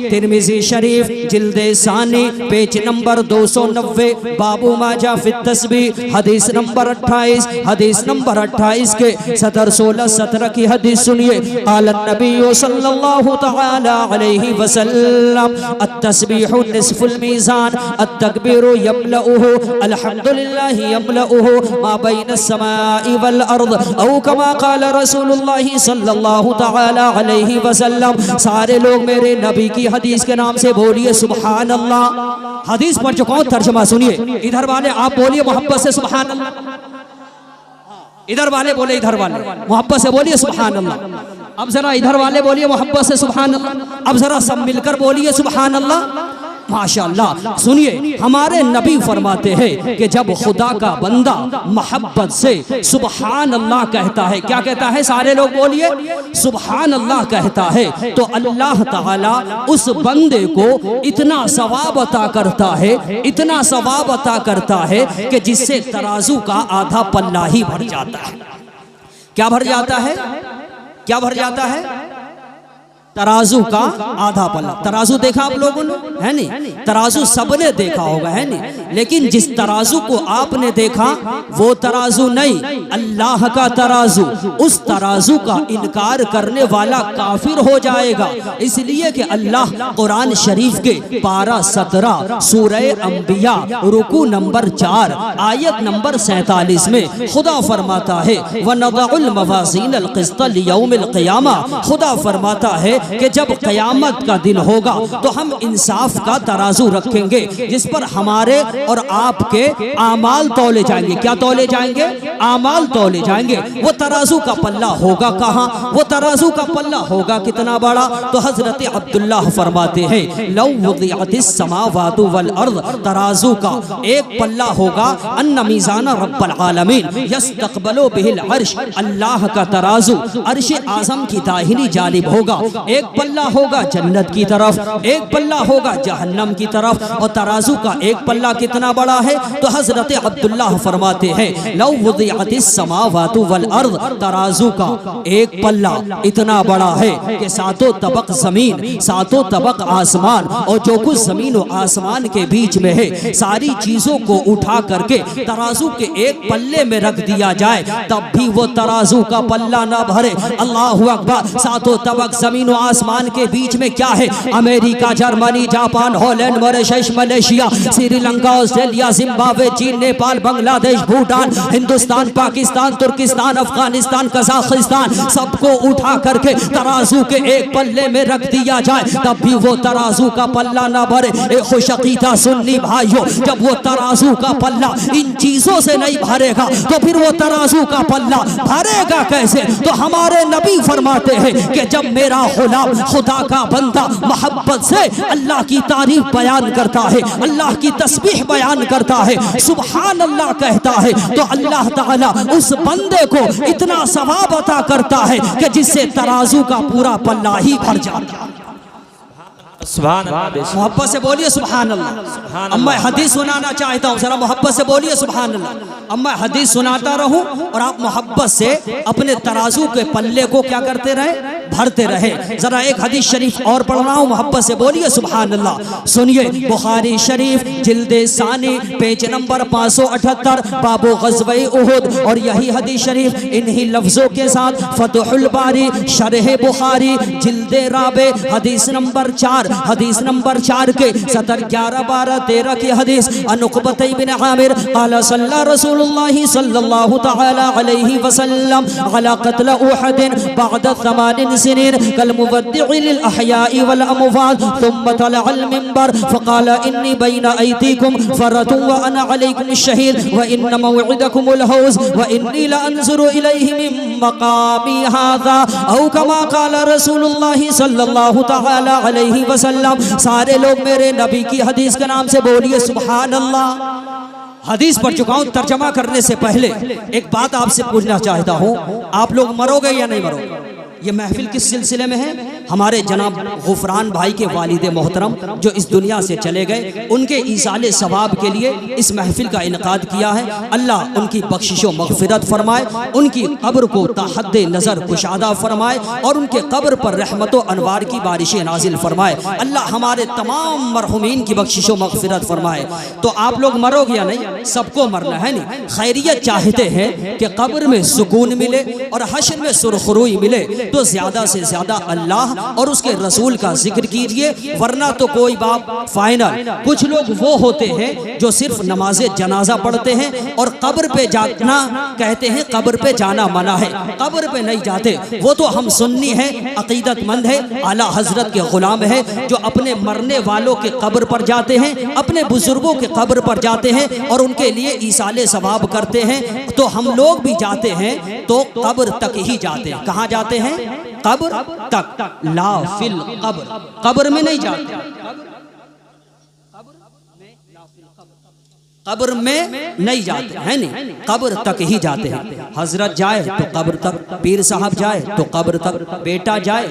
ترمذی شریف جلد ثانی page number 290 بابو ما جاء فی التسبیح حدیث نمبر 28 حدیث نمبر 28 کے 17 کی حدیث سنیے قال النبی صلی اللہ تعالی علیہ وسلم التسبیح نصف المیزان التکبیر یملؤه الحمدللہ یملؤه ما بین السماء والارض او کما قال رسول اللہ صلی اللہ تعالی علیہ وسلم۔ سارے لوگ میرے نبی کی حدیث کے نام سے بولیے سبحان اللہ۔ حدیث پڑھ چکا ہوں، ترجمہ سنیے۔ ادھر والے آپ بولیے محبت سے سبحان اللہ، ادھر والے بولے، ادھر والے محبت سے بولیے سبحان اللہ۔ اب ذرا ادھر والے بولیے محبت سے سبحان اللہ، اب ذرا سب مل کر بولیے سبحان اللہ۔ ماشاءاللہ، سنیے ہمارے نبی فرماتے ہیں کہ جب خدا کا بندہ محبت سے سبحان اللہ کہتا ہے، کیا کہتا ہے؟ سارے لوگ بولیے سبحان اللہ کہتا ہے تو اللہ تعالیٰ اس بندے کو اتنا ثواب عطا کرتا ہے، اتنا ثواب عطا کرتا ہے کہ جس سے ترازو کا آدھا پلہ ہی بھر جاتا ہے۔ کیا بھر جاتا ہے؟ کیا بھر جاتا ہے؟ ترازو کا آدھا پلہ۔ ترازو دیکھا آپ لوگوں نے؟ ہے نہیں؟ ترازو سب نے دیکھا ہوگا، ہے نہیں؟ لیکن جس ترازو کو آپ نے دیکھا وہ ترازو نہیں، اللہ کا ترازو۔ اس ترازو کا انکار کرنے والا کافر ہو جائے گا، اس لیے کہ اللہ قرآن شریف کے پارہ 17 سورہ انبیاء رکوع نمبر 4 آیت نمبر 47 میں خدا فرماتا ہے وَنَضَعُ الْمَوَازِينَ الْقِسْطَ لِيَوْمِ الْقِيَامَةِ۔ خدا فرماتا ہے کہ جب قیامت کا دن ہوگا تو ہم انصاف کا ترازو رکھیں گے جس پر ہمارے اور آپ کے اعمال تولے جائیں گے۔ کیا تولے جائیں گے؟ اعمال تولے جائیں گے۔ وہ ترازو کا پلہ ہوگا کہاں؟ وہ ترازو کا پلہ ہوگا کتنا بڑا؟ تو حضرت عبداللہ فرماتے ہیں لو وضعت السماوات والارض، ترازو کا ایک پلہ ہوگا ان میزان رب العالمین یستقبل بہ العرش، اللہ کا ترازو عرش اعظم کی داہنی جانب ہوگا۔ ایک پلہ ہوگا جنت کی طرف، ایک پلہ ہوگا جہنم کی طرف۔ اور ترازو کا ایک پلہ کتنا بڑا ہے؟ تو حضرت عبداللہ فرماتے ہیں لو وضعت السماوات والارض، ترازو کا ایک پلہ اتنا بڑا ہے کہ ساتوں طبق زمین، ساتوں طبق آسمان اور جو کچھ زمین و آسمان کے بیچ میں ہے ساری چیزوں کو اٹھا کر کے ترازو کے ایک پلے میں رکھ دیا جائے تب بھی وہ ترازو کا پلہ نہ بھرے۔ اللہ اکبر! ساتوں طبق زمین و آسمان کے بیچ میں کیا ہے؟ امریکہ، Germany, Japan, Holland, Mauritius, Malaysia, Sri Lanka, Australia, Zimbabwe, چین، Nepal, Bangladesh, Bhutan, Hindustan, Pakistan, Turkestan, Afghanistan, Kazakhstan, سب کو اٹھا کر کے ترازو کے ایک پلے میں رکھ دیا جائے تب بھی وہ ترازو کا پلہ نہ بھرے۔ اے خوش عقیدہ سنی بھائیو، جب وہ ترازو کا پلہ ان چیزوں سے نہیں بھرے گا تو پھر وہ ترازو کا پلہ بھرے گا کیسے؟ تو ہمارے نبی فرماتے ہیں کہ جب میرا غلام خدا کا بندہ محبت سے اللہ کی تعریف بیان کرتا ہے، اللہ کی تسبیح بیان کرتا ہے، سبحان اللہ کہتا ہے تو اللہ تعالیٰ اس بندے کو اتنا ثواب عطا کرتا ہے کہ جس سے ترازو کا پورا پلہ ہی بھر جاتا ہے۔ سبحان اللہ، محبت سے بولیے سبحان اللہ۔ اب میں حدیث سنانا چاہتا ہوں، ذرا محبت سے بولیے سبحان اللہ۔ اب میں حدیث سناتا رہوں اور آپ محبت سے اپنے ترازو کے پلے کو کیا کرتے رہے؟ بھرتے رہے۔ ذرا ایک حدیث شریف اور پڑھ رہا ہوں، محبت سے بولیے سبحان اللہ۔ سنیے بخاری شریف جلد ثانی پیج نمبر 578 باب غزوہ احد، اور یہی حدیث شریف انہی لفظوں کے ساتھ فتح الباری شرح بخاری جلد رابع حدیث نمبر 4 حدیث نمبر 4 کے 7 11 12 13 کی حدیث عن عقبۃ بن عامر قال صلی رسول اللہ صلی اللہ تعالی علیہ وسلم على قتل احد بعد 8 سنين كالمودع للأحياء والأموات ثم طلع المنبر فقال إني بين أيديكم فرة وأنا عليكم الشهيد وإن موعدكم الحوض وإني لأنظر إليه من مقامي هذا أو كما قال رسول الله صلی اللہ تعالی علیہ وسلم۔ سارے لوگ میرے نبی کی حدیث کے نام سے بولیے سبحان اللہ۔ حدیث پڑھ چکا ہوں، ترجمہ کرنے سے پہلے ایک بات آپ سے پوچھنا چاہتا ہوں، آپ لوگ مرو گے یا نہیں مرو گے؟ یہ محفل کس سلسلے میں ہے؟ ہمارے جناب غفران بھائی کے والد محترم جو اس دنیا سے چلے گئے، ان کے ایصال ثواب کے لیے اس محفل کا انعقاد کیا ہے۔ اللہ ان کی بخشش و مغفرت فرمائے، ان کی قبر کو تا حد نظر کشادہ فرمائے اور ان کے قبر پر رحمت و انوار کی بارشیں نازل فرمائے۔ اللہ ہمارے تمام مرحومین کی بخشش و مغفرت فرمائے۔ تو آپ لوگ مرو گے یا نہیں؟ سب کو مرنا ہے نہیں؟ خیریت چاہتے ہیں کہ قبر میں سکون ملے اور حشر میں سرخروئی ملے تو زیادہ سے زیادہ اللہ اور اس کے رسول کا ذکر کیجئے، ورنہ تو کوئی باپ فائنل۔ کچھ لوگ وہ ہوتے ہیں جو صرف نماز جنازہ پڑھتے ہیں اور قبر پہ جانا کہتے ہیں، قبر پہ جانا منع ہے، قبر پہ نہیں جاتے۔ وہ تو ہم سنی ہیں، عقیدت مند ہے، اعلیٰ حضرت کے غلام ہے، جو اپنے مرنے والوں کے قبر پر جاتے ہیں، اپنے بزرگوں کے قبر پر جاتے ہیں اور ان کے لیے ایصال ثواب کرتے ہیں۔ تو ہم لوگ بھی جاتے ہیں تو قبر تک ہی جاتے ہیں۔ کہاں جاتے ہیں؟ قبر تک، لا فی القبر، قبر میں نہیں جاتے، قبر میں نہیں جاتے ہیں، نہیں، قبر تک ہی جاتے ہیں۔ حضرت جائے تو قبر تک، پیر صاحب جائے تو قبر تک، بیٹا جائے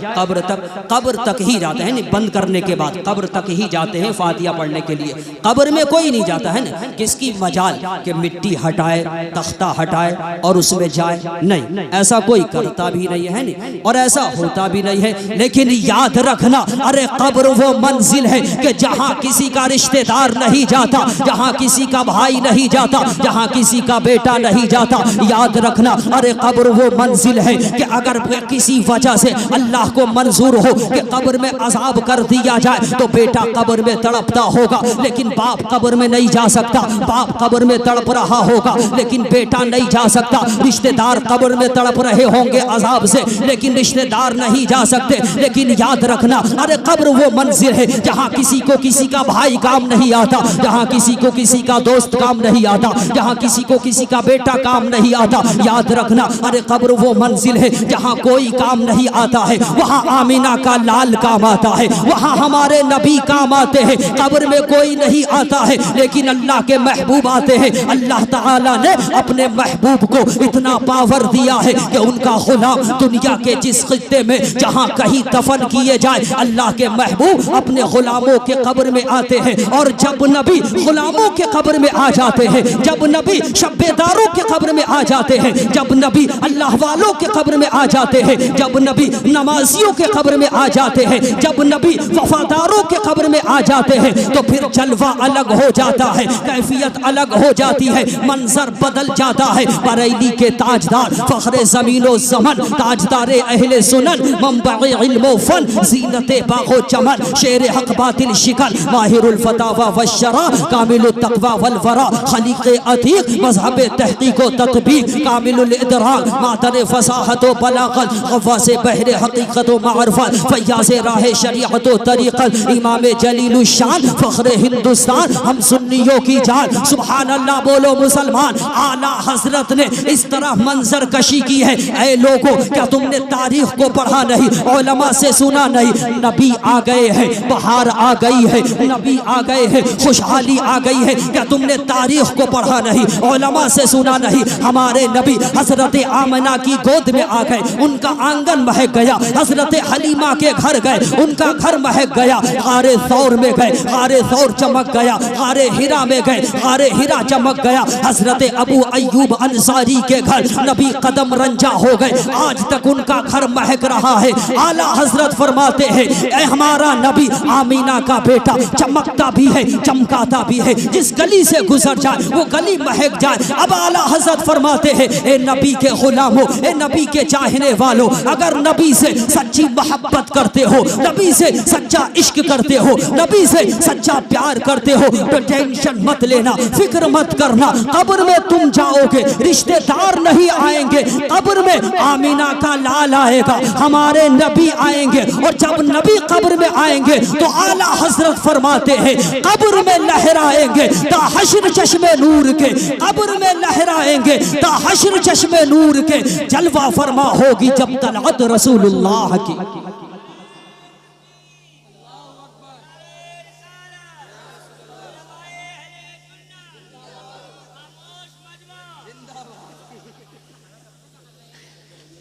قبر تک ہی جاتے ہیں، بند کرنے کے بعد قبر تک ہی جاتے ہیں فاتحہ پڑھنے کے لیے۔ قبر میں کوئی نہیں جاتا ہے نا، کس کی مجال کہ مٹی ہٹائے، تختہ ہٹائے اور اس میں جائے، نہیں، ایسا کوئی کرتا بھی نہیں ہے اور ایسا ہوتا بھی نہیں ہے۔ لیکن یاد رکھنا، ارے قبر وہ منزل ہے کہ جہاں کسی کا رشتہ دار نہیں جاتا، جہاں کسی کا بھائی نہیں جاتا، جہاں کسی کا بیٹا نہیں جاتا۔ یاد رکھنا، ارے قبر وہ منزل ہے کہ اگر کسی وجہ سے اللہ کو منظور ہو کہ قبر میں عذاب کر دیا جائے تو بیٹا قبر میں تڑپتا ہوگا، لیکن باپ قبر میں نہیں جا سکتا۔ باپ قبر میں تڑپ رہا ہوگا لیکن بیٹا نہیں جا سکتا۔ رشتہ دار قبر میں تڑپ رہے ہوں گے عذاب سے، لیکن رشتہ دار نہیں جا سکتے۔ لیکن یاد رکھنا، ارے قبر وہ منزل ہے جہاں کسی کو کسی کا بھائی کام نہیں آتا، جہاں کسی کو کسی کا دوست کام نہیں آتا، جہاں کسی کو کسی کا بیٹا کام نہیں آتا۔ یاد رکھنا، ارے قبر وہ منزل ہے جہاں کوئی کام نہیں آتا ہے، وہاں آمینہ کا لال کام آتا ہے، وہاں ہمارے نبی کام آتے ہیں۔ قبر میں کوئی نہیں آتا ہے لیکن اللہ کے محبوب آتے ہیں۔ اللہ تعالیٰ نے اپنے محبوب کو اتنا پاور دیا ہے کہ ان کا غلام دنیا کے جس خطے میں جہاں کہیں دفن کیے جائے، اللہ کے محبوب اپنے غلاموں کے قبر میں آتے ہیں۔ اور جب نبی غلاموں کے قبر میں آ جاتے ہیں، جب نبی شبیداروں کے قبر میں آ جاتے ہیں، جب نبی اللہ والوں کے قبر میں آ جاتے ہیں، جب نبی نمازیوں کے قبر میں آ جاتے ہیں، جب نبی وفاداروں کے قبر میں آ جاتے ہیں تو پھر جلوہ الگ ہو جاتا ہے، کیفیت الگ ہو جاتی ہے، منظر بدل جاتا ہے۔ بریلی کے تاجدار، فخر زمین و زمن، تاجدار اہل سنن، منبع علم و فن، زینت باغ و چمن، شیر حق باطل شکن، ماہر الفتاوی والشرع، کامل التقوی والورع، خلیق عتیق، مذہب تحقیق و تطبیق، کامل الادراک، معطر فصاحت و بلاغت، غواص بحر حقیقت و معرفت، فیاض راہ شریعت و طریقت، امام جلیل الشان، فخر ہندوستان، ہم سنیوں کی جان، سبحان اللہ بولو مسلمان۔ اعلیٰ حضرت نے اس طرح منظر کشی کی ہے۔ اے لوگوں، کیا تم نے تاریخ کو پڑھا نہیں، علماء سے سنا نہیں؟ نبی آ گئے ہیں، بہار آ گئی ہے، نبی آ گئے ہیں، خوشحالی آ گئی ہے۔ کیا تم نے تاریخ کو پڑھا نہیں، علماء سے سنا نہیں؟ ہمارے نبی حضرت آمنہ کی گود میں آ گئے، ان کا آنگن مہک گیا۔ حضرت حلیمہ کے گھر گئے، ان کا گھر مہک گیا۔ غار ثور میں گئے، غار ثور چمک گیا۔ غار ہرا میں گئے، غار ہرا چمک گیا۔ حضرت ابو ایوب انصاری کے گھر نبی قدم رنجا ہو گئے، آج تک ان کا گھر مہک رہا ہے۔ اعلیٰ حضرت فرماتے ہیں، اے ہمارا نبی آمینہ کا بیٹا چمکتا بھی ہے، چمکاتا بھی ہے، جس گلی سے گزر جائے وہ گلی مہک جائے۔ اب اعلیٰ حضرت فرماتے ہیں، اے نبی کے غلاموں، اے نبی کے چاہنے والوں، اگر نبی سے سچی محبت کرتے ہو، نبی سے سچا عشق کرتے ہو، نبی سے سچا پیار کرتے ہو تو ٹینشن مت لینا، فکر مت کرنا۔ قبر میں تم جاؤ گے، رشتہ دار نہیں آئیں گے، قبر میں آمینہ کا لال آئے گا، ہمارے نبی آئیں گے۔ اور جب نبی قبر میں آئیں گے تو اعلیٰ حضرت فرماتے ہیں، قبر میں لہرائیں گے تا حشر چشم نور کے، قبر میں لہرائیں گے تا حشر چشم نور کے، جلوہ فرما ہوگی جب طلعت رسول اللہ کی۔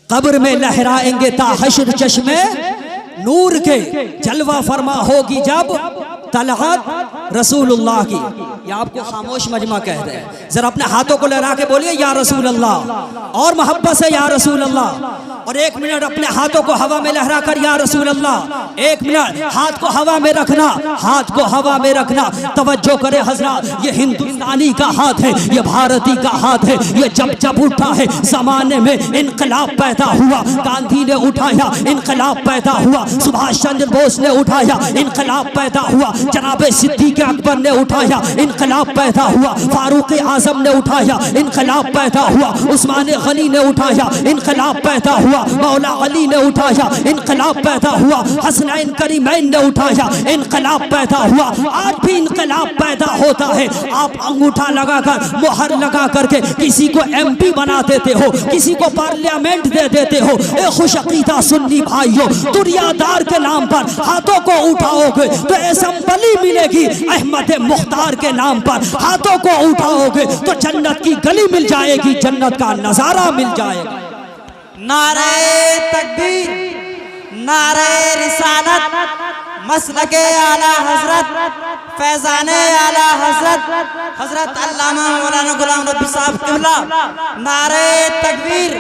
قبر میں لہرائیں گے تا حشر چشمے نور کے، جلوہ فرما ہوگی جب طلعت رسول اللہ کی. یہ آپ کو خاموش مجمع کہتے ہیں. ذرا اپنے ہاتھوں کو لہرا کے بولیے یا رسول اللہ، اور محبت سے یا رسول اللہ. اور ایک منٹ اپنے ہاتھوں کو ہوا میں لہرا کر یا رسول اللہ. ایک منٹ ہاتھ کو ہوا میں رکھنا، ہاتھ کو ہوا میں رکھنا. توجہ کرے حضرات، یہ ہندوستانی کا ہاتھ ہے، یہ بھارتی کا ہاتھ ہے. یہ جب جب اٹھا ہے زمانے میں انقلاب پیدا ہوا. گاندھی نے اٹھایا، انقلاب پیدا ہوا. سبھاش چندر بوس نے اٹھایا، انقلاب پیدا ہوا. جناب صدیق اکبر نے اٹھایا، انقلاب پیدا ہوا. فاروق اعظم نے اٹھایا، انقلاب پیدا ہوا. عثمان غنی نے اٹھایا، انقلاب پیدا ہوا. مولا علی نے اٹھایا، انقلاب پیدا ہوا. حسنین کریمین نے اٹھایا، انقلاب پیدا ہوا. آج بھی انقلاب پیدا ہوتا ہے. آپ انگوٹھا لگا کر، مہر لگا کر کے کسی کو ایم پی بنا دیتے ہو، کسی کو پارلیمنٹ دے دیتے ہو. اے خوش عقیدہ سنی بھائیو، دنیا دار کے نام پر ہاتھوں کو اٹھاؤ گے تو اسمبلی ملے گی. احمد مختار کے نام پر ہاتھوں کو اٹھاؤ گے تو جنت کی گلی مل جائے گی، جنت کا نظارہ مل جائے گا. نعرہ تکبیر، نعرہ رسالت، مسلک اعلی حضرت، فیضان اعلی حضرت حضرت علامہ مولانا غلام ربی صاحب قبلہ. نعرہ تکبیر،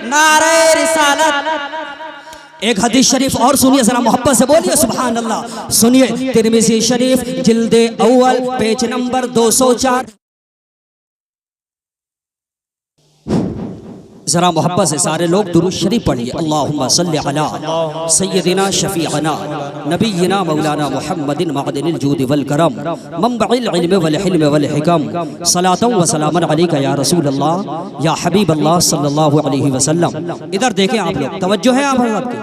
نعرہ رسالت. ایک حدیث شریف اور سنیے، ذرا محبت سے بولیے سبحان اللہ. سنیے ترمذی شریف جلد اول پیج نمبر 204. ذرا محبت سے سارے لوگ درود شریف پڑھیے. اللہم صلی علی سیدنا شفیعنا نبینا مولانا محمد معدن الجود والکرم منبع العلم والحلم والحکم صلاۃ و سلام علیک یا رسول اللہ یا حبیب اللہ صلی اللہ علیہ وسلم. ادھر دیکھیں آپ لوگ، توجہ ہے آپ حضرات کی.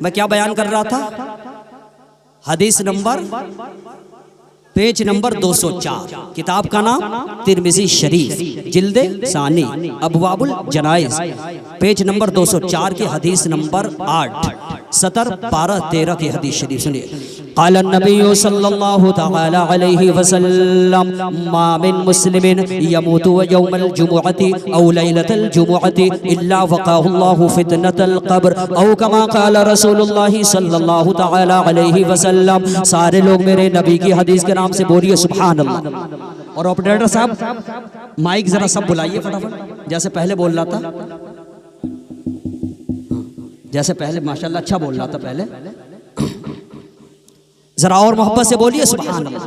میں کیا بیان کر رہا تھا؟ حدیث نمبر پیج نمبر 204. کتاب کا نام ترمذی شریف جلد ثانی ابواب الجنائز، پیج نمبر 204 کی حدیث نمبر 8 سطر 12-13 کی حدیث شریف سنیے. قال النبی صلی اللہ تعالی علیہ وسلم ما من مسلم يموت يوم الجمعة او لیلة الجمعة الا وقاه الله فتنة القبر او كما قال رسول اللہ صلی اللہ تعالی علیہ وسلم. سارے لوگ میرے نبی کی حدیث کے نام سے بولیے سبحان اللہ. اور آپریٹر صاحب مائک ذرا سب بلائیے فٹافٹ، جیسے پہلے بول رہا تھا، جیسے پہلے ماشاءاللہ اچھا بول رہا تھا پہلے. ذرا اور محبت سے بولیے سبحان اللہ.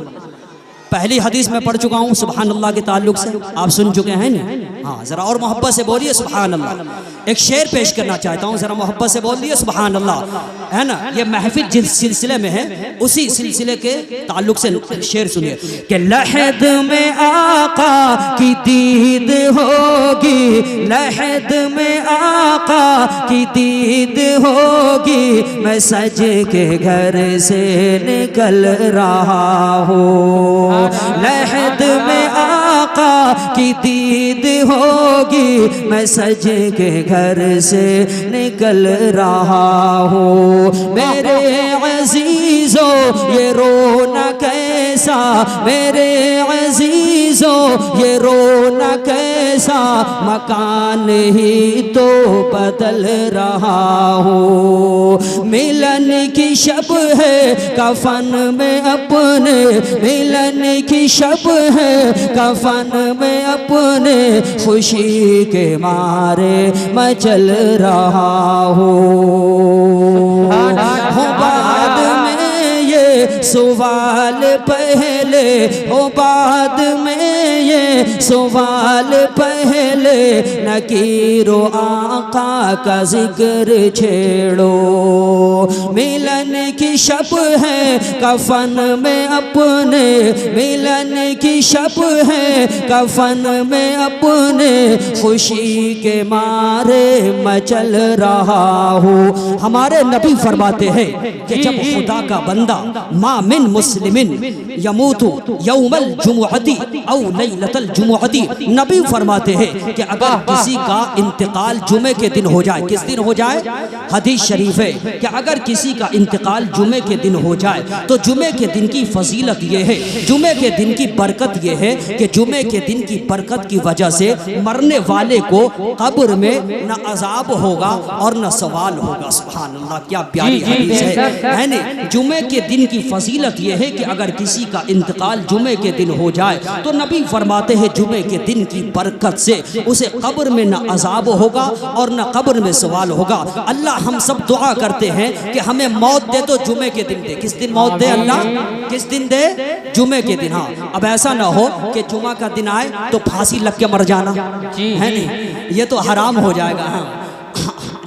پہلی حدیث میں پڑھ چکا ہوں سبحان اللہ کے تعلق سے، آپ سن چکے ہیں نا؟ ہاں ذرا اور محبت سے بولیے سبحان اللہ. ایک شعر پیش کرنا چاہتا ہوں، ذرا محبت سے بول دیے سبحان اللہ، ہے نا؟ یہ محفل جس سلسلے میں ہے اسی سلسلے کے تعلق سے شعر سنیے. کہ لحد میں آقا کی دید ہوگی، لحد میں آقا کی دید ہوگی، میں سج کے گھر سے نکل رہا ہوں. لحد میں آقا کی دید ہوگی، میں سج کے گھر سے نکل رہا ہوں. میرے عزیزو یہ رونا کیسا، میرے عزیزو یہ رونا کیسا، مکان ہی تو بدل رہا ہوں. ملن کی شب ہے کفن میں اپنے، ملن کی شب ہے کفن میں اپنے، خوشی کے مارے میں چل رہا ہوں. بعد میں یہ سوال پہلے، ہو بعد میں یہ سوال پہلے، نکیر و آقا کا ذکر چھیڑو. ملن کی شب ہے کفن میں اپنے، ملن کی شب ہے کفن میں اپنے، خوشی کے مارے میں چل رہا ہوں. ہمارے نبی فرماتے ہیں کہ جب خدا کا بندہ ما من مسلم یموت یوم الجمعۃ او لیلۃ الجمعۃ، نبی فرماتے ہیں کہ اگر کسی کا انتقال جمعے کے دن ہو جائے، کس دن ہو جائے؟ حدیث شریف ہے کہ اگر کسی کا انتقال جمعے کے دن ہو جائے تو جمعے کے دن کی فضیلت یہ ہے، جمعے کے دن کی برکت یہ ہے کہ جمعے کے دن کی برکت کی وجہ سے مرنے والے کو قبر میں نہ عذاب ہوگا اور نہ سوال ہوگا۔ سبحان اللہ، کیا پیاری حدیث ہے نا۔ جمعے کے دن کی فضیلت یہ ہے کہ اگر کسی کا انتقال جمعے کے دن ہو جائے تو نبی فرماتے ہیں جمعے کے دن کی برکت سے اسے قبر میں نہ عذاب ہوگا اور نہ قبر میں سوال ہوگا۔ اللہ ہم سب دعا کرتے ہیں کہ ہمیں موت دے تو جمعے کے دن دے۔ کس دن موت دے اللہ؟ کس دن دے؟ جمعے کے دن۔ ہاں، اب ایسا نہ ہو کہ جمعہ کا دن آئے تو پھانسی لگ کے مر جانا ہے نہیں، یہ تو حرام ہو جائے گا۔ ہاں،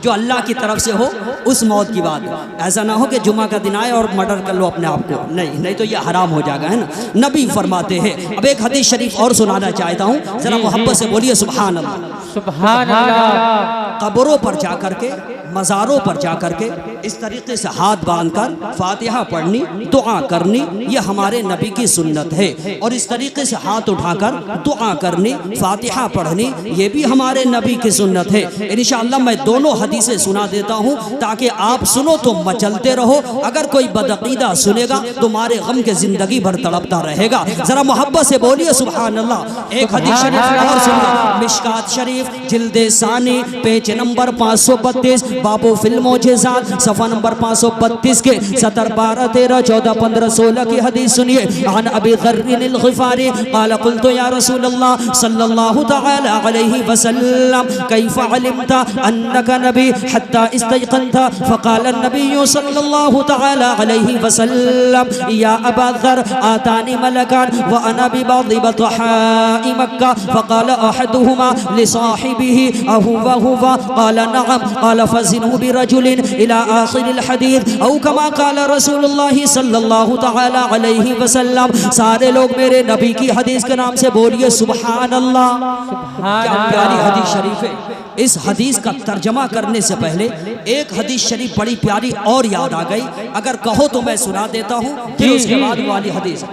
جو اللہ کی طرف سے ہو اس موت کی بات، ایسا نہ ہو کہ جمعہ کا دن آئے اور مرڈر کر لو اپنے آپ کو، نہیں تو یہ حرام ہو جائے گا، ہے نا۔ نبی فرماتے ہیں، اب ایک حدیث شریف اور سنانا چاہتا ہوں، ذرا محبت سے بولیے سبحان اللہ۔ سبحان اللہ۔ قبروں پر جا کر کے، مزاروں پر جا کر کے اس طریقے سے ہاتھ باندھ کر فاتحہ پڑھنی، دعا کرنی، یہ ہمارے نبی کی سنت ہے، اور اس طریقے سے ہاتھ اٹھا کر دعا کرنی، فاتحہ پڑھنی، یہ بھی ہمارے نبی کی سنت ہے۔ انشاءاللہ میں دونوں حدیثیں سنا دیتا ہوں تاکہ آپ سنو تو مچلتے رہو، اگر کوئی بدعقیدہ سنے گا تمہارے غم کے زندگی بھر تڑپتا رہے گا۔ ذرا محبت سے بولیے سبحان اللہ۔ ایک حدیث شریف اور سنیے، مشکات شریف جلد ثانی پیج نمبر 532، بابو فی المعجزات صفحہ نمبر 532 کے 17، 12، 13، 14، 15، 16 کی حدیث سنیے۔ عن ابی ذر الغفاری قال قلت یا رسول اللہ صلی اللہ تعالی علیہ وسلم کیف علمت انک نبی حتی استيقنت؟ فقال النبي صلى الله تعالى عليه وسلم يا أبا ذر آتاني ملكان وأنا ببعض بطحاء مكة، فقال أحدهما لصاحبه أهو؟ قال نعم، قال فزنه برجل إلى آخر الحديث، أو كما قال رسول الله صلى الله تعالى عليه وسلم۔ سارے لوگ میرے نبی کی حدیث کے نام سے بولیے سبحان اللہ۔ کیا پیاری حدیث شریف ہے۔ اس حدیث کا ترجمہ کرنے سے پہلے ایک حدیث شریف بڑی پیاری اور یاد آ گئی، اگر کہو تو میں سنا دیتا ہوں، پھر اس کے بعد والی حدیث۔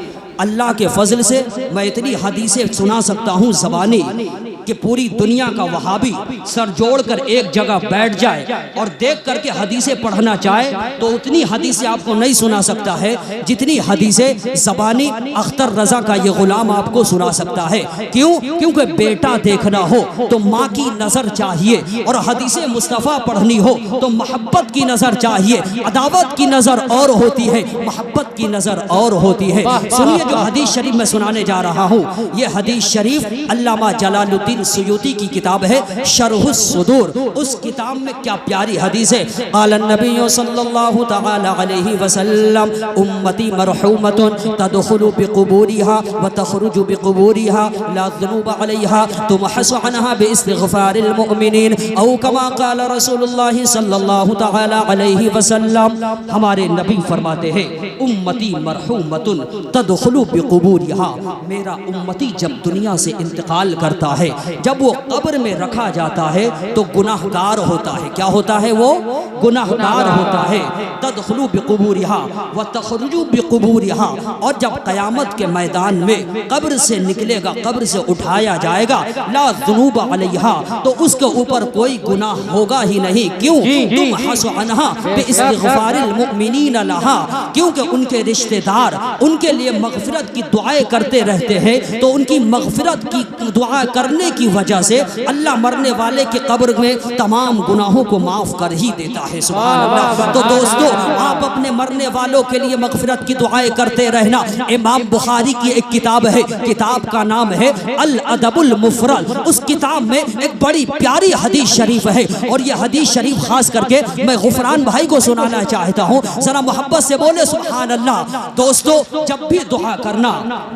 اللہ کے فضل سے میں اتنی حدیثیں سنا سکتا ہوں زبانی کہ پوری دنیا کا وہابی سر جوڑ کر ایک جگہ بیٹھ جائے اور دیکھ کر کے حدیثیں پڑھنا چاہے تو اتنی حدیثیں آپ کو نہیں سنا سکتا ہے جتنی حدیثیں زبانی اختر رضا کا یہ غلام آپ کو سنا سکتا ہے۔ کیونکہ بیٹا دیکھنا ہو تو ماں کی نظر چاہیے، اور حدیث مصطفیٰ پڑھنی ہو تو محبت کی نظر چاہیے۔ عداوت کی نظر اور ہوتی ہے، محبت کی نظر اور ہوتی ہے۔ سنیے جو حدیث شریف میں سنانے جا رہا ہوں، یہ حدیث شریف علامہ جلال الدین سیوطی کی کتاب ہے شرح الصدور، اس کتاب میں کیا پیاری حدیث ہے۔ قال النبی صلی اللہ تعالی علیہ وسلم امتی مرحومۃ تدخل بقبورها وتخرج بقبورها لا ذنوب عليها تمحص عنها باستغفار المؤمنین، او کما قال رسول اللہ صلی اللہ تعالی علیہ وسلم۔ ہمارے نبی فرماتے ہیں امتی مرحومۃ تدخل بقبورها، میرا امتی جب دنیا سے انتقال کرتا ہے، جب وہ قبر میں رکھا جاتا ہے تو گناہگار ہوتا ہے۔ کیا ہوتا ہے؟ وہ گناہگار ہوتا ہے۔ تدخل بقبورها وتخرج بقبورها، اور جب قیامت کے میدان میں قبر سے نکلے گا، قبر سے اٹھایا جائے گا، لا ذنوب علیہا، تو اس کے اوپر کوئی گناہ ہوگا ہی نہیں۔ کیوں؟ تمحص عنها باستغفار المؤمنین لها، کیونکہ ان کے رشتہ دار ان کے لیے مغفرت کی دعائیں کرتے رہتے ہیں، تو ان کی مغفرت کی دعا کرنے کی وجہ سے اللہ مرنے والے کی قبر میں تمام گناہوں کو معاف کر ہی دیتا ہے۔ سبحان اللہ۔ تو دوستو، آپ اپنے مرنے والوں کے لیے مغفرت کی دعائیں کرتے رہنا۔ امام بخاری کی ایک کتاب ہے، کتاب کا نام ہے الادب المفرد، اس کتاب میں ایک بڑی پیاری حدیث شریف ہے، اور یہ حدیث شریف خاص کر کے میں غفران بھائی کو سنانا چاہتا ہوں، ذرا محبت سے بولے سبحان اللہ۔ دوستو، جب بھی دعا کرنا،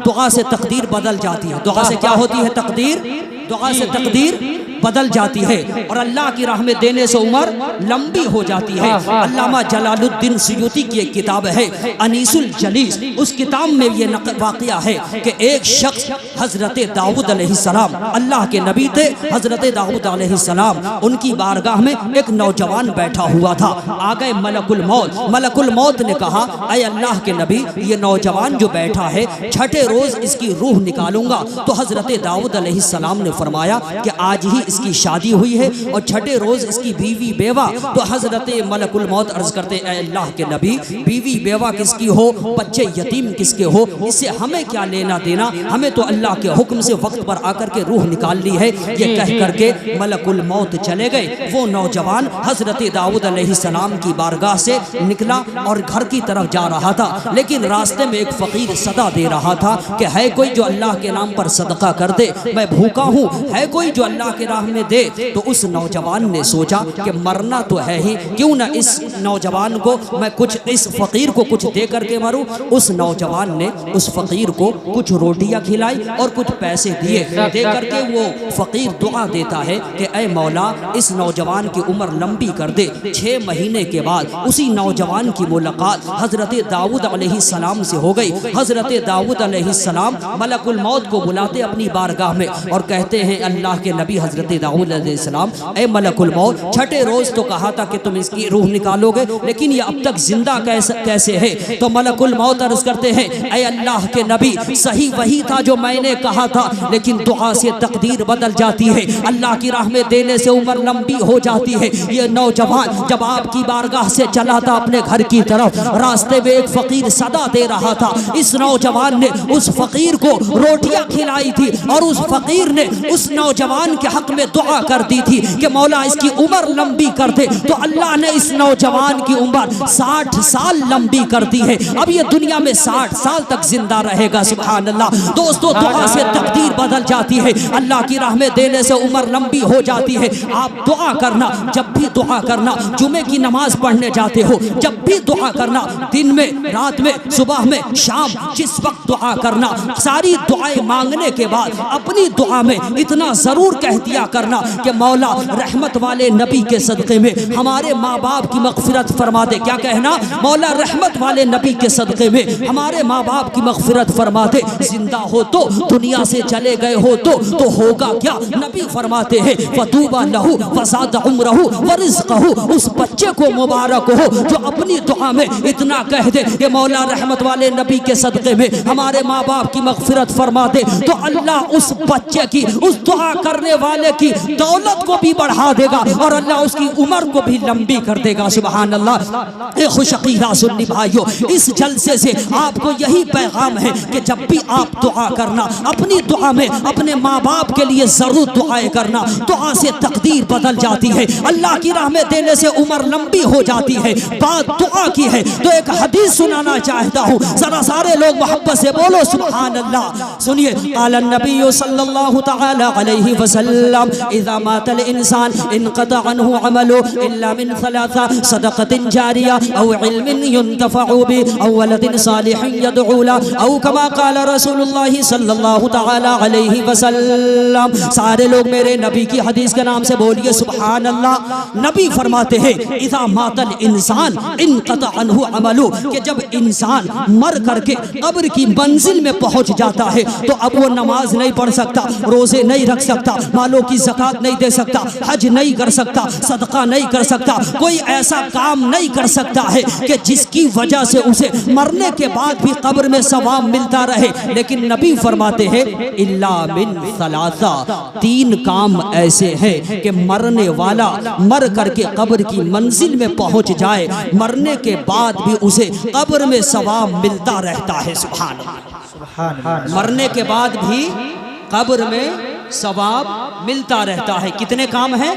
دعا سے تقدیر بدل جاتی ہے۔ دعا سے کیا ہوتی ہے؟ تقدیر۔ دعا سے تقدیر بدل جاتی ہے اور اللہ کی راہ میں دینے سے عمر لمبی ہو جاتی ہے۔ علامہ جلال الدین سیوطی کی ایک کتاب ہے انیس الجلیس، اس کتاب میں یہ واقعہ ہے کہ ایک شخص حضرت داؤد علیہ السلام، اللہ کے نبی تھے حضرت داؤد علیہ السلام، ان کی بارگاہ میں ایک نوجوان بیٹھا ہوا تھا۔ آگئے ملک الموت، ملک الموت نے کہا اے اللہ کے نبی یہ نوجوان جو بیٹھا ہے چھٹے روز اس کی روح نکالوں گا۔ تو حضرت داؤد علیہ السلام نے فرمایا کہ آج ہی اس کی شادی ہوئی ہے اور چھٹے روز اس کی بیوی بیوہ۔ تو حضرت ملک الموت عرض کرتے اے اللہ کے نبی بیوی بیوہ کس کی ہو، بچے یتیم کس کے ہو، اس سے ہمیں کیا لینا دینا، ہمیں تو اللہ کے حکم سے وقت پر آ کر کے روح نکالنی ہے۔ یہ کہہ کر کے ملک الموت چلے گئے۔ وہ نوجوان حضرت داؤد علیہ السلام کی بارگاہ سے نکلا اور گھر کی طرف جا رہا تھا، لیکن راستے میں ایک فقیر صدا دے رہا تھا کہ ہے کوئی جو اللہ کے نام پر صدقہ کر دے، میں بھوکا ہوں، ہے کوئی جو اللہ کے راہ میں دے۔ تو اس نوجوان نے سوچا کہ مرنا تو ہے ہی، کیوں نہ اس نوجوان کو میں کچھ، اس فقیر کو کچھ دے کر کے مروں۔ اس نوجوان نے اس فقیر کو کچھ روٹیاں کھلائی اور کچھ پیسے دیے، دے کر کے وہ فقیر دعا دیتا ہے کہ اے مولا اس نوجوان کی عمر لمبی کر دے۔ 6 مہینے کے بعد اسی نوجوان کی ملاقات حضرت داؤد علیہ السلام سے ہو گئی۔ حضرت داؤد علیہ السلام ملک الموت کو بلاتے اپنی بارگاہ میں اور کہتے ہیں اللہ کے نبی حضرت داؤد علیہ السلام اے ملک الموت چھٹے روز تو کہا تھا کہ تم اس کی روح نکالو گے، لیکن یہ اب تک زندہ کیسے ہے؟ تو ملک الموت عرض کرتے ہیں اے اللہ کے نبی صحیح وہی تھا جو میں نے کہا تھا، لیکن دعا سے تقدیر بدل جاتی ہے، اللہ کی راہ میں دینے سے عمر لمبی ہو جاتی ہے۔ یہ نوجوان جب آپ کی بارگاہ سے چلا تھا اپنے گھر کی طرف، راستے میں ایک فقیر صدا دے رہا تھا، اس نوجوان نے اس فقیر کو روٹیاں کھلائی تھی اور اس فقیر نے اس نوجوان کے حق میں دعا کر دی تھی کہ مولا اس کی عمر لمبی کر دے۔ تو اللہ نے اس نوجوان کی عمر 60 سال لمبی کر دی ہے، اب یہ دنیا میں 60 سال تک زندہ رہے گا۔ سبحان اللہ دوستو، دعا سے تقدیر بدل جاتی ہے، اللہ کی راہ میں دینے سے عمر لمبی ہو جاتی ہے۔ آپ دعا کرنا، جب بھی دعا کرنا، جمعے کی نماز پڑھنے جاتے ہو جب بھی دعا کرنا، دن میں، رات میں، صبح میں، شام، جس وقت دعا کرنا، ساری دعائیں مانگنے کے بعد اپنی دعا میں اتنا ضرور کہہ دیا کرنا کہ مولا رحمت والے نبی کے صدقے میں ہمارے ماں باپ کی مغفرت فرما دے۔ کیا کہنا؟ مولا رحمت والے نبی کے صدقے میں ہمارے ماں باپ کی مغفرت فرما دے، زندہ ہو تو، دنیا سے چلے گئے ہو تو ہوگا کیا؟ نبی فرماتے ہیں فَطُوبَى لَهُ وَزَادَ عُمْرَهُ وَرِزْقَهُ، اس بچے کو مبارک ہو جو اپنی دعا میں اتنا کہہ دے کہ مولا رحمت والے نبی کے صدقے میں ہمارے ماں باپ کی مغفرت فرما دے، تو اللہ اس بچے کی، اس دعا کرنے والے کی دولت کو بھی بڑھا دے گا اور اللہ اس کی عمر کو بھی لمبی کر دے گا۔ سبحان اللہ۔ اے خوش عقیدہ سنی بھائیو، اس جلسے سے آپ کو یہی پیغام ہے کہ جب بھی آپ دعا کرنا، اپنی دعا میں اپنے ماں باپ کے لیے ضرور دعائیں کرنا، دعا سے تقدیر بدل جاتی ہے، اللہ کی راہ میں دینے سے عمر لمبی ہو جاتی ہے۔ بات دعا کی ہے تو ایک حدیث سنانا چاہتا ہوں، ذرا سارے لوگ محبت سے بولو سبحان اللہ۔ سنیے، قال النبی صلی اللہ تعالی علیہ وسلم اذا مات الانسان انقطع عنہ عمله الا من ثلاث صدقۃ جاریہ او علم ينتفع به او ولد صالح يدعو له او كما قال رسول اللہ صلی اللہ تعالی علیہ وسلم۔ سارے لوگ میرے نبی کی حدیث کے نام سے بولیے سبحان اللہ۔ نبی فرماتے ہیں اذا مات الانسان انقطع عنہ عمله، کہ جب انسان مر کر کے قبر کی منزل میں پہنچ جاتا ہے تو اب وہ نماز نہیں پڑھ سکتا، روزے نہیں رکھ سکتا، مالوں کی زکوٰۃ نہیں دے سکتا، حج نہیں کر سکتا، صدقہ نہیں کر سکتا، کوئی ایسا کام نہیں کر سکتا ہے کہ جس کی وجہ سے اسے مرنے کے بعد بھی قبر میں ثواب ملتا رہے۔ لیکن نبی فرماتے ہیں الا من ثلاثہ، 3 کام ایسے ہیں کہ مرنے والا مر کر کے قبر کی منزل میں پہنچ جائے، مرنے کے بعد بھی اسے قبر میں ثواب ملتا رہتا ہے۔ سبحان اللہ۔ مرنے کے بعد بھی قبر میں ثواب ملتا رہتا ہے۔ کتنے کام ہیں؟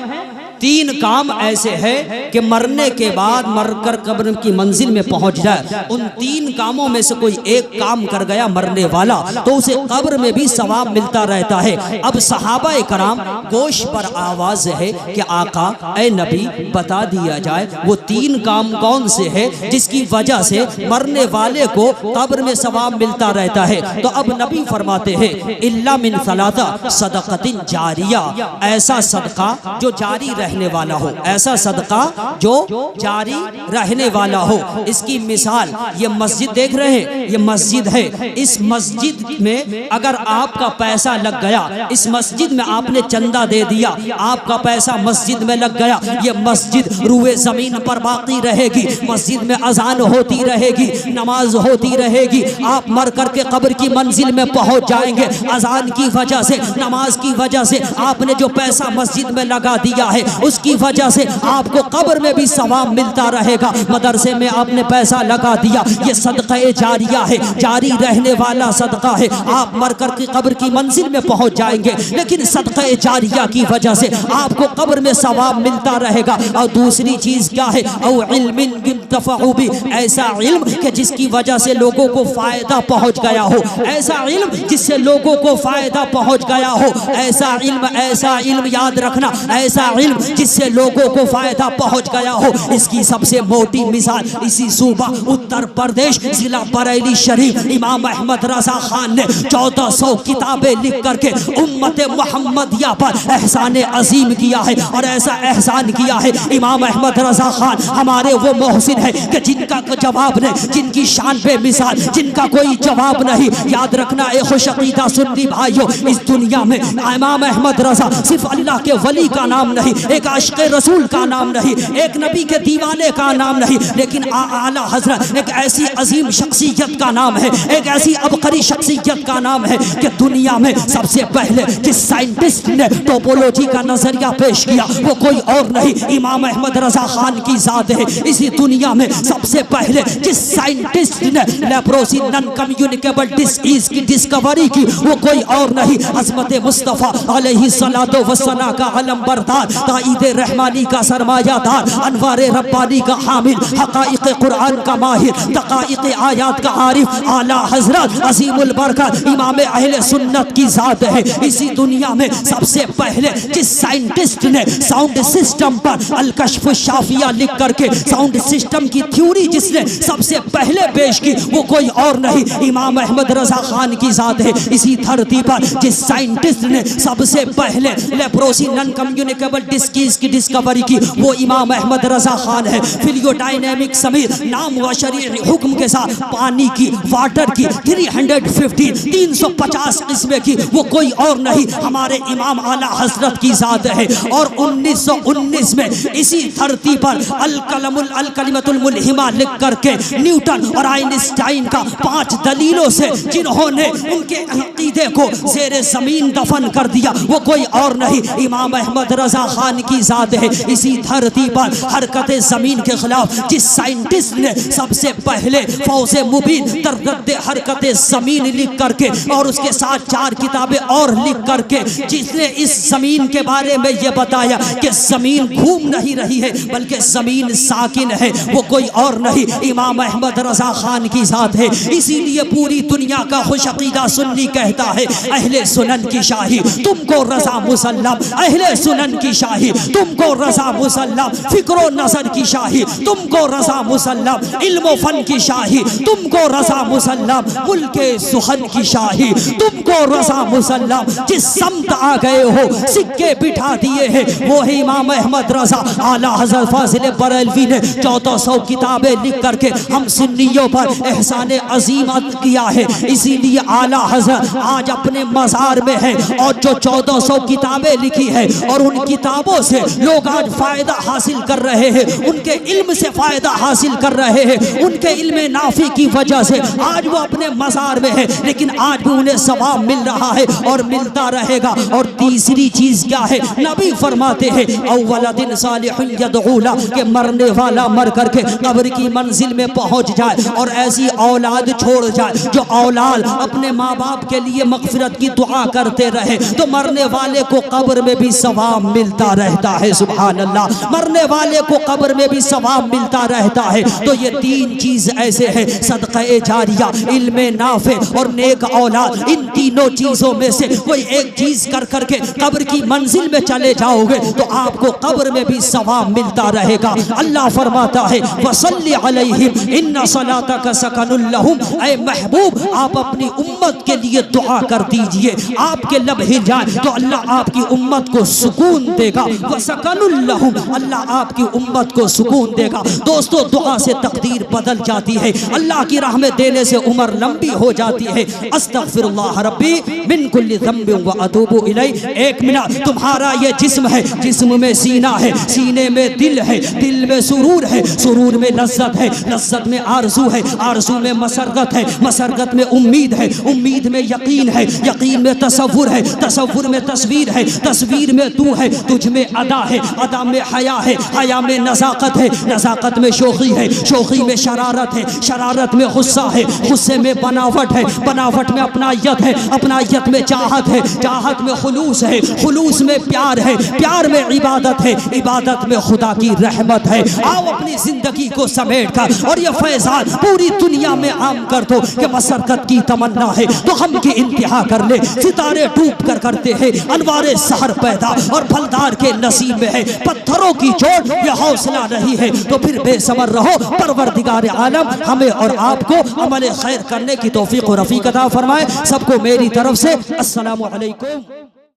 تین کام ایسے ہیں کہ مرنے کے بعد مر کر قبر کی منزل میں پہنچ جائے، ان تین کاموں میں سے کوئی ایک کام کر گیا مرنے والا تو اسے قبر میں بھی ثواب ملتا رہتا ہے۔ اب صحابہ کرام گوش پر آواز ہے کہ آقا اے نبی بتا دیا جائے وہ تین کام کون سے ہے جس کی وجہ سے مرنے والے کو قبر میں ثواب ملتا رہتا ہے؟ تو اب نبی فرماتے ہیں الا من ثلاثہ صدقۃ جاریہ، ایسا صدقہ جو جاری رہنے والا ہو، ایسا صدقہ جو جاری رہنے والا ہو۔ اس کی مثال یہ مسجد دیکھ رہے ہیں، یہ مسجد ہے، اس مسجد میں اگر آپ کا پیسہ لگ گیا، اس مسجد میں آپ نے چندہ دے دیا، آپ کا پیسہ مسجد میں لگ گیا، یہ مسجد روئے زمین پر باقی رہے گی، مسجد میں اذان ہوتی رہے گی، نماز ہوتی رہے گی، آپ مر کر کے قبر کی منزل میں پہنچ جائیں گے، اذان کی وجہ سے، نماز کی وجہ سے آپ نے جو پیسہ مسجد میں لگا دیا ہے اس کی وجہ سے آپ کو قبر میں بھی ثواب ملتا رہے گا۔ مدرسے میں آپ نے پیسہ لگا دیا، یہ صدقہ جاریہ ہے، جاری رہنے والا صدقہ ہے، آپ مر کر کے قبر کی منزل میں پہنچ جائیں گے، لیکن صدقہ جاریہ کی وجہ سے آپ کو قبر میں ثواب ملتا رہے گا۔ اور دوسری چیز کیا ہے؟ او علم ينتفع به، ایسا علم کہ جس کی وجہ سے لوگوں کو فائدہ پہنچ گیا ہو، ایسا علم جس سے لوگوں کو فائدہ پہنچ گیا ہو، ایسا علم یاد رکھنا، ایسا علم جس سے لوگوں کو فائدہ پہنچ گیا ہو۔ اس کی سب سے موٹی مثال اسی صوبہ اتر پردیش ضلع بریلی شریف امام احمد رضا خان نے 1400 کتابیں لکھ کر کے امت محمدیہ پر احسان عظیم کیا ہے، اور ایسا احسان کیا ہے امام احمد رضا خان ہمارے وہ محسن ہیں کہ جن کا جواب نہیں، جن کی شان بے مثال، جن کا کوئی جواب نہیں۔ یاد رکھنا اے خوش عقیدہ سنی بھائیو، اس دنیا میں امام احمد رضا صرف اللہ کے ولی کا نام نہیں، ایک عاشق رسول کا نام نہیں، ایک نبی کے دیوانے کا نام نہیں، لیکن اعلیٰ حضرت ایک ایسی عظیم شخصیت کا نام ہے، ایک ایسی عبقری شخصیت کا نام ہے کہ دنیا میں سب سے پہلے جس سائنٹسٹ نے ٹوپولوجی کا نظریہ پیش کیا وہ کوئی اور نہیں، امام احمد رضا خان کی ذات ہے۔ اسی دنیا میں سب سے پہلے جس سائنٹسٹ نے لیپروسی نن کمیونیکیبل ڈیزیز کی ڈسکوری کی وہ کوئی اور نہیں، عظمت مصطفیٰ علیہ الصلوۃ والسلام کا علم بردار، تائید رحمانی کا سرمایہ دار، انوار ربانی کا حامل، حقائق قرآن کا ماہر، دقائق آیات کا عارف، اعلیٰ حضرت عظیم البرکت امام اہل سنت کی ذات ہے۔ اسی دنیا میں سب سے پہلے جس سائنٹسٹ نے ساؤنڈ سسٹم پر الکشف الشافیہ لکھ کر کے ساؤنڈ سسٹم کی تھیوری جس نے سب سے پہلے پیش کی وہ کوئی اور نہیں، امام احمد رضا خان کی ذات ہے۔ اسی دھرتی پر جس سائنٹسٹ نے سب سے پہلے لیپروسی نن کمیونیکیبل ڈیزیز کی ڈسکوری کی وہ امام احمد رضا خان ہے۔ فلیو ڈائنامک سمیت نام و شریعی حکم کے ساتھ پانی کی، واٹر کی 350 قسمیں کی وہ کوئی اور نہیں، ہمارے امام اعلیٰ حضرت کی ذات ہے۔ اور 1919 میں اسی دھرتی پر الکلمۃ الملہمہ لکھ کر کے نیوٹن اور آئنسٹائن کا 5 دلیلوں سے جنہوں نے ان کے عقیدے کو زیر زمین دفن کر دیا وہ کوئی اور نہیں، امام احمد رضا خان کی ذات ہے۔ اسی دھرتی پر حرکت زمین کے خلاف جس سائنٹسٹ نے سب سے پہلے فوز مبین در رد حرکت زمین لکھ کر کے اور اس کے ساتھ 4 کتابیں اور لکھ کر کے جس نے اس زمین کے بارے میں یہ بتایا کہ زمین گھوم نہیں رہی ہے بلکہ زمین ساکن ہے وہ کوئی اور نہیں، امام احمد رضا خان کی ذات ہے۔ اسی لیے پوری دنیا کا خوش عقیدہ سنی کہتا ہے اہل سنن کی شاہی تم کو رضا مسلم، اہل سنن کی شاہی تم کو رضا مسلم، فکر و نظر کی شاہی تم کو رضا مسلم، علم و فن کی شاہی تم کو رضا مسلم، ملک سخن کی شاہی تم کو رضا مسلم، جس سمت آ گئے ہو سکے بٹھا دیے ہیں وہ ہے امام احمد رضا۔ اعلیٰ حضرت فاضل بریلوی نے 1400 کتابیں لکھ کر کے ہم سنیوں پر احسان عظیمت کیا ہے، اسی لیے اعلیٰ حضرت آج اپنے مزار میں ہے اور جو 1400 کتابیں لکھی ہے اور ان کتابوں سے لوگ آج فائدہ حاصل کر رہے ہیں، ان کے علم سے فائدہ حاصل کر رہے ہیں، ان کے علم نافع کی وجہ سے آج وہ اپنے مزار میں ہے لیکن آج بھی انہیں ثواب مل رہا ہے اور ملتا رہے گا۔ اور تیسری چیز کیا ہے؟ نبی فرماتے ہیں اول دن صالح یدعو له کہ مرنے والا مر کر کے قبر کی منزل میں پہنچ جائے اور ایسی اولاد چھوڑ جائے جو اولاد اپنے ماں باپ کے لیے مغفرت کی دعا کرتے رہے تو مرنے والے کو قبر میں بھی ثواب ملتا رہے۔ رہتا ہے، سبحان اللہ، مرنے والے کو قبر میں بھی ثواب ملتا رہتا ہے۔ تو یہ تین چیز ایسے ہیں، صدقہ جاریہ، علم نافع اور نیک اولاد، ان تینوں چیزوں میں سے کوئی ایک چیز کر کر کے قبر کی منزل میں چلے جاؤ گے تو آپ کو قبر میں بھی ثواب ملتا رہے گا۔ اللہ فرماتا ہے وَصَلِّ عَلَيْهِمْ إِنَّ صَلَاتَكَ سَكَنٌ لَهُمْ، اے محبوب آپ اپنی امت کے لیے دعا کر دیجئے، آپ کے لب ہل جائیں تو اللہ آپ کی امت کو سکون دے گا، وَسَكَنٌ لَهُمْ، اللہ آپ کی امت کو سکون دے گا۔ دوستو دعا سے تقدیر بدل جاتی ہے، اللہ کی راہ میں دینے سے عمر لمبی ہو جاتی ہے۔ استغفر اللہ ربی من کل ذنب واتوب الیہ۔ ایک منٹ، تمہارا یہ جسم ہے، جسم میں سینہ ہے، سینے میں دل ہے، دل میں سرور ہے، سرور میں لذت ہے، لذت میں آرزو ہے، آرزو میں مسرت ہے، مسرت میں امید ہے، امید میں یقین ہے، یقین میں تصور ہے، تصور میں تصویر ہے، تصویر میں تو ہے، تجھ میں ادا ہے، ادا میں حیا ہے، حیا میں نزاکت ہے، نزاکت میں شوخی ہے، شوخی میں شرارت ہے، شرارت میں غصہ ہے، غصے میں بناوٹ ہے، بناوٹ میں اپنائیت ہے، اپنائیت میں چاہت ہے، چاہت میں خلوص ہے، خلوص میں پیار ہے، پیار میں عبادت ہے، عبادت میں خدا کی رحمت ہے۔ آؤ اپنی زندگی کو سمیٹ کر اور یہ فیضان پوری دنیا میں عام کر دو کہ مسرت کی تمنا ہے تو غم کی انتہا کر لے، ستارے ڈوب کر کرتے ہیں انوار سحر پیدا اور پھلدار کے نصیب میں ہے پتھروں کی چوٹ یہ حوصلہ نہیں ہے تو پھر بے صبر رہو۔ پروردگار عالم ہمیں اور آپ کو عمل خیر کرنے کی توفیق و رفیق عطا فرمائے۔ سب کو میری طرف سے السلام علیکم۔